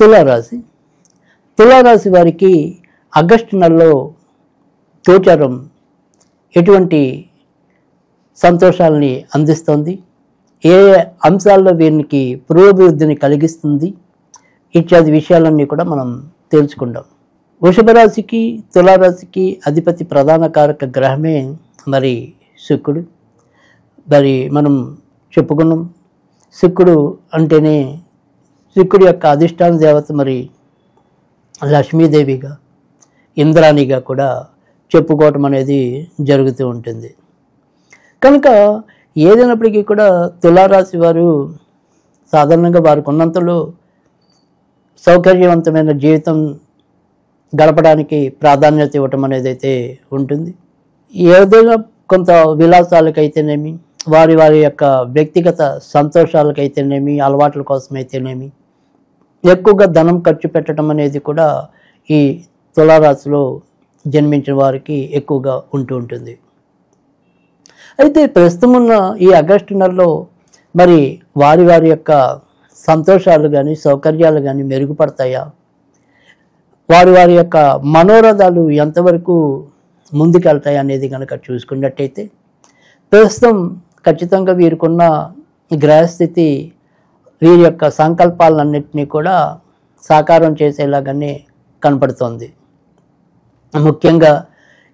తులారాశి. తులారాశి వారికి ఆగస్టు నెలలో గోచారం ఎటువంటి సంతోషాలని అందిస్తుంది, ఏ అంశాల్లో వీరికి పురోభివృద్ధిని కలిగిస్తుంది ఇత్యాది విషయాలన్నీ కూడా మనం తెలుసుకుందాం. వృషభ రాశికి తులారాశికి అధిపతి ప్రధాన కారక గ్రహమే మరి శుక్రుడు. మరి మనం చెప్పుకున్నాం, శుక్రుడు అంటేనే శుక్రుడి యొక్క అధిష్టాన దేవత మరి లక్ష్మీదేవిగా ఇంద్రాణిగా కూడా చెప్పుకోవటం అనేది జరుగుతూ ఉంటుంది. కనుక ఏదైనప్పటికీ కూడా తులారాశి వారు సాధారణంగా వారికి ఉన్నంతలో సౌకర్యవంతమైన జీవితం గడపడానికి ప్రాధాన్యత ఇవ్వటం అనేది అయితే ఉంటుంది. ఏదైనా కొంత విలాసాలకైతేనేమి, వారి వారి యొక్క వ్యక్తిగత సంతోషాలకైతేనేమి, అలవాట్ల కోసమైతేనేమి ఎక్కువగా ధనం ఖర్చు పెట్టడం అనేది కూడా ఈ తులారాశిలో జన్మించిన వారికి ఎక్కువగా ఉంటూ ఉంటుంది. అయితే ప్రస్తుతం ఉన్న ఈ ఆగస్టు నెలలో మరి వారి వారి యొక్క సంతోషాలు కానీ సౌకర్యాలు కానీ మెరుగుపడతాయా, వారి వారి యొక్క మనోరథాలు ఎంతవరకు ముందుకెళ్తాయి అనేది కనుక చూసుకున్నట్టయితే ప్రస్తుతం ఖచ్చితంగా వీరికున్న గ్రహస్థితి వీరి యొక్క సంకల్పాలన్నింటినీ కూడా సాకారం చేసేలాగానే కనపడుతోంది. ముఖ్యంగా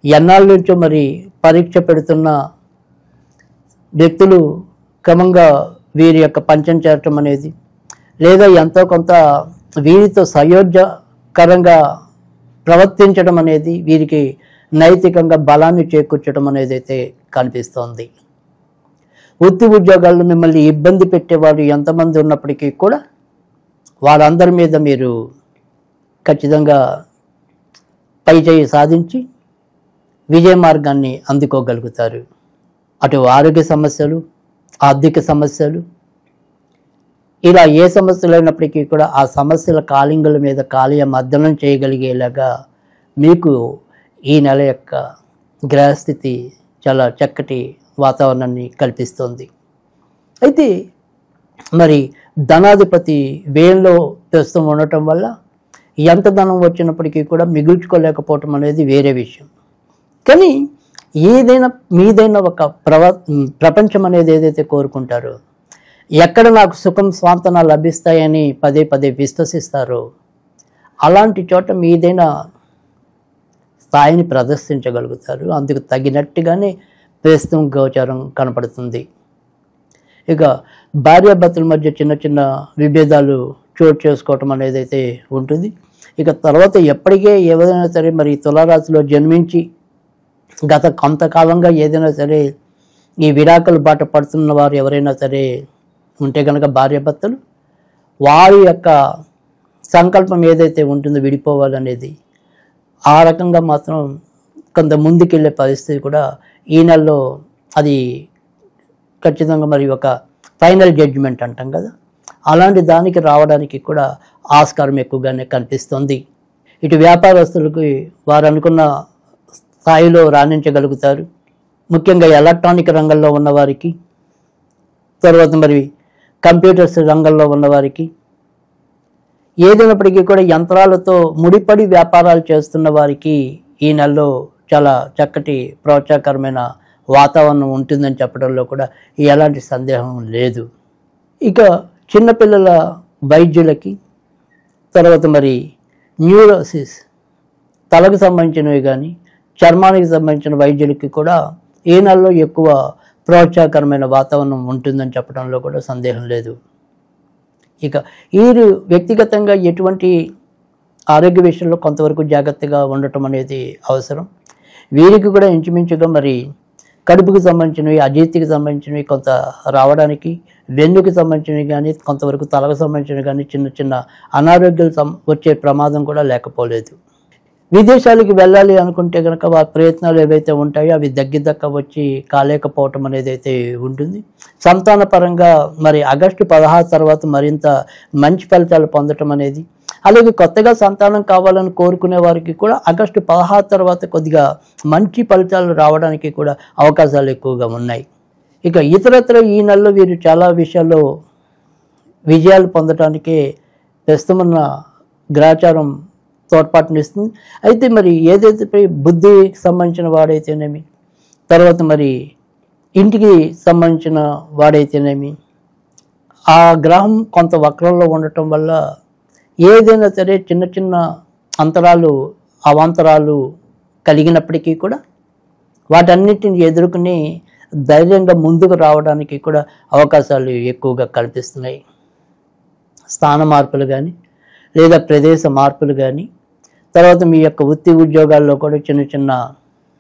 ఎన్నాళ్ళ నుంచో మరి పరీక్ష పెడుతున్న వ్యక్తులు క్రమంగా వీరి యొక్క పంచం చేరటం అనేది, లేదా ఎంతో కొంత వీరితో సయోధ్యకరంగా ప్రవర్తించడం అనేది వీరికి నైతికంగా బలాన్ని చేకూర్చడం అనేది అయితే కనిపిస్తోంది. వృత్తి ఉద్యోగాల్లో మిమ్మల్ని ఇబ్బంది పెట్టేవాళ్ళు ఎంతమంది ఉన్నప్పటికీ కూడా వారందరి మీద మీరు ఖచ్చితంగా పైచేయి సాధించి విజయ మార్గాన్ని అందుకోగలుగుతారు. అటు ఆరోగ్య సమస్యలు, ఆర్థిక సమస్యలు, ఇలా ఏ సమస్యలు అయినప్పటికీ కూడా ఆ సమస్యల కాలింగుల మీద కాళీయ మర్దనం చేయగలిగేలాగా మీకు ఈ నెల యొక్క గ్రహస్థితి చాలా చక్కటి వాతావరణాన్ని కల్పిస్తోంది. అయితే మరి ధనాధిపతి వ్యయంలో ప్రస్తుతం ఉండటం వల్ల ఎంత ధనం వచ్చినప్పటికీ కూడా మిగుల్చుకోలేకపోవటం అనేది వేరే విషయం. కానీ మీదైనా ఒక ప్రపంచం అనేది ఏదైతే కోరుకుంటారో, ఎక్కడ నాకు సుఖం స్వాంతన లభిస్తాయని పదే పదే విశ్వసిస్తారో అలాంటి చోట మీదైనా స్థాయిని ప్రదర్శించగలుగుతారు. అందుకు తగినట్టుగానే ప్రస్తుతం గోచారం కనపడుతుంది. ఇక భార్యాభర్తల మధ్య చిన్న చిన్న విభేదాలు చోటు చేసుకోవటం అనేది అయితే ఉంటుంది. ఇక తర్వాత ఎప్పటికే ఏదైనా సరే మరి తులారాశిలో జన్మించి గత కొంతకాలంగా ఏదైనా సరే ఈ విడాకులు బాట పడుతున్న వారు ఎవరైనా సరే ఉంటే కనుక భార్యాభర్తలు వారి యొక్క సంకల్పం ఏదైతే ఉంటుందో విడిపోవాలనేది, ఆ రకంగా మాత్రం కొంత ముందుకెళ్ళే పరిస్థితి కూడా ఈ నెలలో అది ఖచ్చితంగా మరి ఒక ఫైనల్ జడ్జిమెంట్ అంటాం కదా, అలాంటి దానికి రావడానికి కూడా ఆస్కారం ఎక్కువగానే కనిపిస్తుంది. ఇటు వ్యాపారస్తులకు వారు అనుకున్న స్థాయిలో రాణించగలుగుతారు. ముఖ్యంగా ఎలక్ట్రానిక్ రంగంలో ఉన్నవారికి, తర్వాత మరి కంప్యూటర్స్ రంగంలో ఉన్నవారికి, ఏదైనప్పటికీ కూడా యంత్రాలతో ముడిపడి వ్యాపారాలు చేస్తున్న వారికి ఈ నెలలో చాలా చక్కటి ప్రోత్సాహకరమైన వాతావరణం ఉంటుందని చెప్పడంలో కూడా ఎలాంటి సందేహం లేదు. ఇక చిన్నపిల్లల వైద్యులకి, తర్వాత మరి న్యూరోసిస్ తలకు సంబంధించినవి కానీ చర్మానికి సంబంధించిన వైద్యులకి కూడా ఈ నెలలో ఎక్కువ ప్రోత్సాహకరమైన వాతావరణం ఉంటుందని చెప్పడంలో కూడా సందేహం లేదు. ఇక వీరు వ్యక్తిగతంగా ఎటువంటి ఆరోగ్య విషయంలో కొంతవరకు జాగ్రత్తగా ఉండటం అనేది అవసరం. వీరికి కూడా ఇంచుమించుగా మరి కడుపుకు సంబంధించినవి, అజీర్తికి సంబంధించినవి కొంత రావడానికి, వెన్నుకి సంబంధించినవి కానీ కొంతవరకు తలకు సంబంధించినవి కానీ చిన్న చిన్న అనారోగ్యాలు వచ్చే ప్రమాదం కూడా లేకపోలేదు. విదేశాలకు వెళ్ళాలి అనుకుంటే కనుక వారి ప్రయత్నాలు ఏవైతే ఉంటాయో అవి దగ్గర వచ్చి కాలేకపోవటం అనేది అయితే ఉంటుంది. సంతాన పరంగా మరి ఆగస్టు 16 తర్వాత మరింత మంచి ఫలితాలు పొందటం అనేది, అలాగే కొత్తగా సంతానం కావాలని కోరుకునే వారికి కూడా ఆగస్టు 16 తర్వాత కొద్దిగా మంచి ఫలితాలు రావడానికి కూడా అవకాశాలు ఎక్కువగా ఉన్నాయి. ఇక ఇతరత్ర ఈ నెలలో వీరు చాలా విషయాల్లో విజయాలు పొందటానికి ప్రస్తుతం ఉన్న గ్రహచారం తోడ్పాటునిస్తుంది. అయితే మరి ఏదైతే బుద్ధికి సంబంధించిన వాడైతేనేమి, తర్వాత మరి ఇంటికి సంబంధించిన వాడైతేనేమి, ఆ గ్రహం కొంత వక్రంలో ఉండటం వల్ల ఏదైనా సరే చిన్న చిన్న అంతరాలు అవాంతరాలు కలిగినప్పటికీ కూడా వాటన్నిటిని ఎదుర్కొని ధైర్యంగా ముందుకు రావడానికి కూడా అవకాశాలు ఎక్కువగా కల్పిస్తున్నాయి. స్థాన మార్పులు కానీ లేదా ప్రదేశ మార్పులు కానీ, తర్వాత మీ యొక్క వృత్తి ఉద్యోగాల్లో కూడా చిన్న చిన్న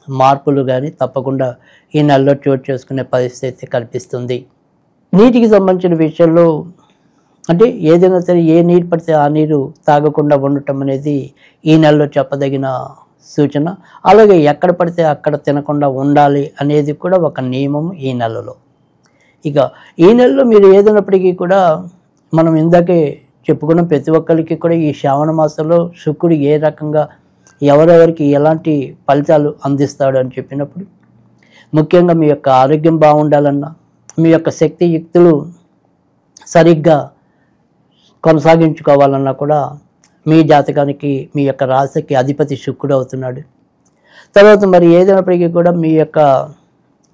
మార్పులు కానీ తప్పకుండా ఈ నెలలో చోటు చేసుకునే పరిస్థితి కల్పిస్తుంది. నీటికి సంబంధించిన విషయంలో అంటే ఏదైనా సరే ఏ నీరు పడితే ఆ నీరు తాగకుండా ఉండటం అనేది ఈ నెలలో చెప్పదగిన సూచన. అలాగే ఎక్కడ పడితే అక్కడ తినకుండా ఉండాలి అనేది కూడా ఒక నియమం ఈ నెలలో. ఇక ఈ నెలలో మీరు ఏదైనప్పటికీ కూడా మనం ఇందాకే చెప్పుకున్న ప్రతి ఒక్కరికి కూడా ఈ శ్రావణ మాసంలో శుక్రుడు ఏ రకంగా ఎవరెవరికి ఎలాంటి ఫలితాలు అందిస్తాడు అని చెప్పినప్పుడు, ముఖ్యంగా మీ యొక్క ఆరోగ్యం బాగుండాలన్నా, మీ యొక్క శక్తియుక్తులు సరిగ్గా కొనసాగించుకోవాలన్నా కూడా మీ జాతకానికి మీ యొక్క రాశికి అధిపతి శుక్రుడు అవుతున్నాడు. తర్వాత మరి ఏదైనప్పటికీ కూడా మీ యొక్క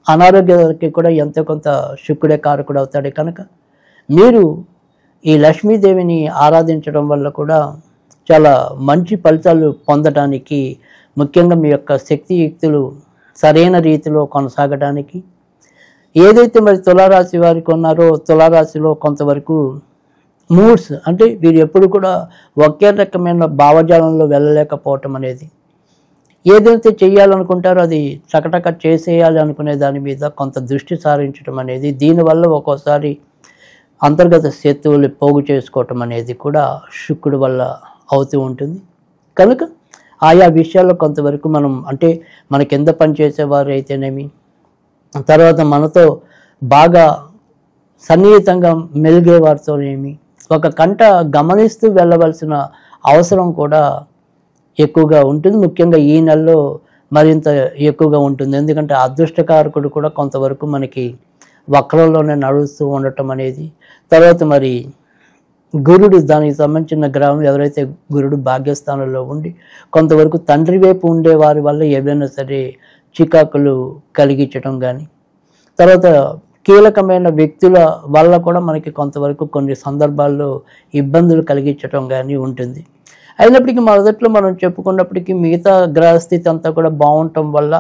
అనారోగ్యానికి కూడా ఎంతో కొంత శుక్రుడే కారకుడు అవుతాడు. కనుక మీరు ఈ లక్ష్మీదేవిని ఆరాధించడం వల్ల కూడా చాలా మంచి ఫలితాలు పొందడానికి, ముఖ్యంగా మీ యొక్క శక్తియుక్తులు సరైన రీతిలో కొనసాగడానికి, ఏదైతే మరి తులారాశి వారికి ఉన్నారో తులారాశిలో కొంతవరకు మూడ్స్ అంటే వీరు ఎప్పుడు కూడా ఒకే రకమైన భావజాలంలో వెళ్ళలేకపోవటం అనేది, ఏదైతే చేయాలనుకుంటారో అది చకటక చేసేయాలి అనుకునే దాని మీద కొంత దృష్టి సారించడం అనేది, దీనివల్ల ఒక్కోసారి అంతర్గత శత్రువులు పోగు చేసుకోవటం అనేది కూడా శుక్రుడు వల్ల అవుతూ ఉంటుంది. కనుక ఆయా విషయాల్లో కొంతవరకు మనం అంటే మన కింద పనిచేసేవారు అయితేనేమి, తర్వాత మనతో బాగా సన్నిహితంగా మెలిగే వారితోనేమి ఒక కంట గమనిస్తూ వెళ్ళవలసిన అవసరం కూడా ఎక్కువగా ఉంటుంది. ముఖ్యంగా ఈ నెలలో మరింత ఎక్కువగా ఉంటుంది. ఎందుకంటే అదృష్టకారకుడు కూడా కొంతవరకు మనకి వక్రంలోనే నడుస్తూ ఉండటం అనేది, తర్వాత మరి గురుడు దానికి సంబంధించిన గ్రహం ఎవరైతే గురుడు భాగ్యస్థానంలో ఉండి కొంతవరకు తండ్రి వైపు ఉండే వారి వల్ల ఏదైనా సరే చికాకులు కలిగించడం కానీ, తర్వాత కీలకమైన వ్యక్తుల వల్ల కూడా మనకి కొంతవరకు కొన్ని సందర్భాల్లో ఇబ్బందులు కలిగించడం కానీ ఉంటుంది. అయినప్పటికీ మొదట్లో మనం చెప్పుకున్నప్పటికీ మిగతా గ్రహస్థితి అంతా కూడా బాగుండటం వల్ల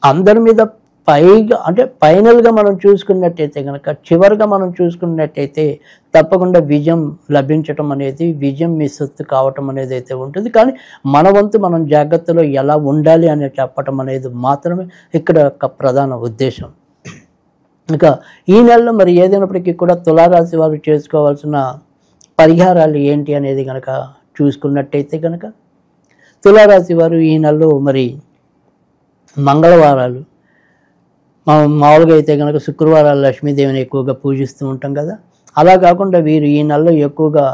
అందరి మీద పైగా అంటే ఫైనల్గా మనం చూసుకున్నట్టయితే కనుక, చివరిగా మనం చూసుకున్నట్టయితే తప్పకుండా విజయం లభించటం అనేది, విజయం మీ సొత్తు కావటం అనేది అయితే ఉంటుంది. కానీ మన వంతు మనం జాగ్రత్తలో ఎలా ఉండాలి అని చెప్పటం అనేది మాత్రమే ఇక్కడ ఒక ప్రధాన ఉద్దేశం. ఇక ఈ నెలలో మరి ఏదైనప్పటికీ కూడా తులారాశి వారు చేసుకోవాల్సిన పరిహారాలు ఏంటి అనేది కనుక చూసుకున్నట్టయితే కనుక, తులారాశి వారు ఈ నెలలో మరి మంగళవారాలు మామూలుగా అయితే కనుక శుక్రవారాలు లక్ష్మీదేవిని ఎక్కువగా పూజిస్తూ ఉంటాం కదా, అలా కాకుండా వీరు ఈ నెలలో ఎక్కువగా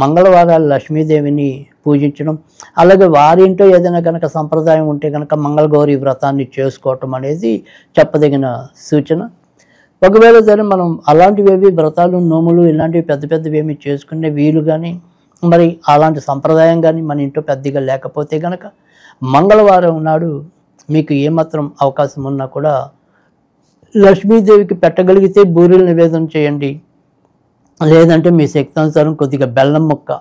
మంగళవారాలు లక్ష్మీదేవిని పూజించడం, అలాగే వారింటో ఏదైనా కనుక సంప్రదాయం ఉంటే కనుక మంగళగౌరి వ్రతాన్ని చేసుకోవటం అనేది చెప్పదగిన సూచన. ఒకవేళ సరే మనం అలాంటివి వ్రతాలు నోములు ఇలాంటివి పెద్ద పెద్దవి ఏమి చేసుకునే వీలు కానీ మరి అలాంటి సంప్రదాయం కానీ మన ఇంట్లో పెద్దగా లేకపోతే కనుక మంగళవారం నాడు మీకు ఏమాత్రం అవకాశం ఉన్నా కూడా లక్ష్మీదేవికి పెట్టగలిగితే బూరెలు నివేదన చేయండి. లేదంటే మీ శక్తి అనుసారం కొద్దిగా బెల్లం ముక్క,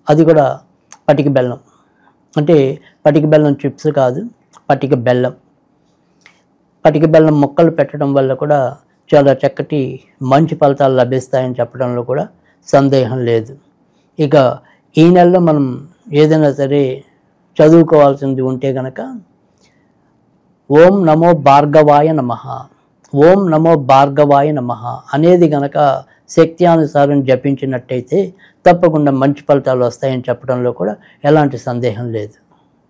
అది కూడా పటిక బెల్లం, అంటే పటిక బెల్లం చిప్స్ కాదు, పటిక బెల్లం ముక్కలు పెట్టడం వల్ల కూడా చాలా చక్కటి మంచి ఫలితాలు లభిస్తాయని చెప్పడంలో కూడా సందేహం లేదు. ఇక ఈ నెలలో మనం ఏదైనా సరే చదువుకోవాల్సింది ఉంటే కనుక ఓం నమో భార్గవాయ నమః, ఓం నమో భార్గవాయ నమః అనేది కనుక శక్తి అనుసారం జపించినట్టయితే తప్పకుండా మంచి ఫలితాలు వస్తాయని చెప్పడంలో కూడా ఎలాంటి సందేహం లేదు.